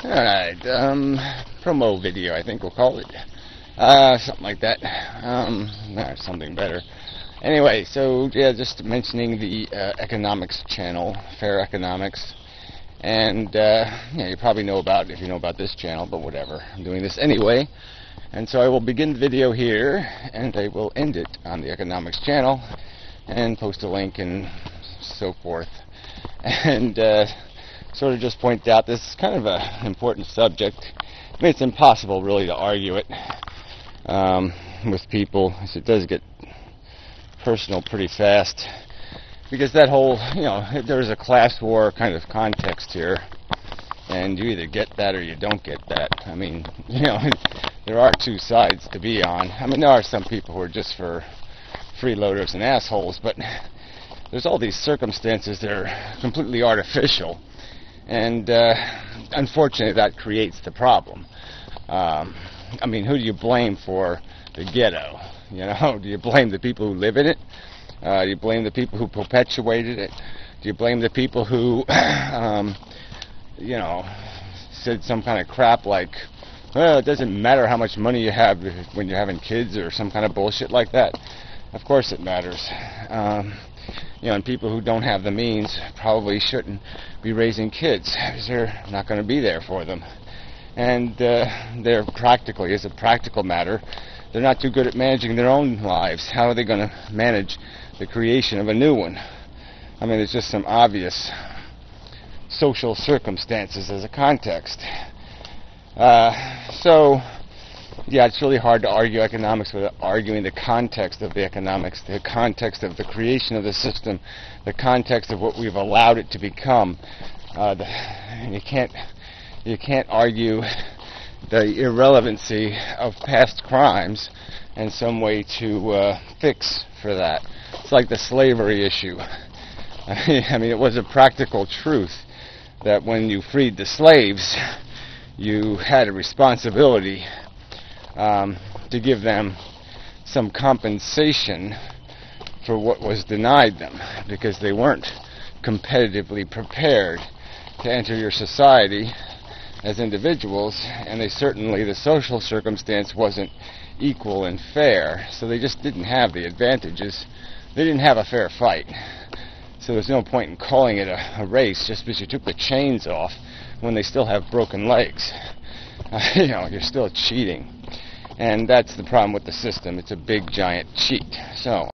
Alright, promo video, I think we'll call it. Something like that. No, something better. Anyway, so, yeah, just mentioning the economics channel, FairEconomics. And, yeah, you probably know about it if you know about this channel, but whatever. I'm doing this anyway. And so I will begin the video here, and I will end it on the economics channel, and post a link and so forth. And, sort of just point out this is kind of an important subject. I mean, it's impossible really to argue it with people, as it does get personal pretty fast, because that whole, there's a class war kind of context here, and you either get that or you don't get that. I mean, there are two sides to be on. I mean, there are some people who are just for freeloaders and assholes, but there's all these circumstances that are completely artificial. And unfortunately, that creates the problem. I mean, who do you blame for the ghetto? Do you blame the people who live in it? Do you blame the people who perpetuated it? Do you blame the people who, said some kind of crap like, well, it doesn't matter how much money you have when you're having kids, or some kind of bullshit like that? Of course it matters. And people who don't have the means probably shouldn't be raising kids, because they're not going to be there for them. And they're practically, as a practical matter, they're not too good at managing their own lives. How are they going to manage the creation of a new one? I mean, there's just some obvious social circumstances as a context. So, yeah, it's really hard to argue economics without arguing the context of the economics, the context of the creation of the system, the context of what we've allowed it to become. You can't argue the irrelevancy of past crimes and some way to fix for that. It's like the slavery issue. I mean, it was a practical truth that when you freed the slaves, you had a responsibility to give them some compensation for what was denied them, because they weren't competitively prepared to enter your society as individuals, and the social circumstance wasn't equal and fair, so they just didn't have the advantages. They didn't have a fair fight. So there's no point in calling it a race just because you took the chains off when they still have broken legs. You're still cheating. And that's the problem with the system. It's a big, giant cheat. So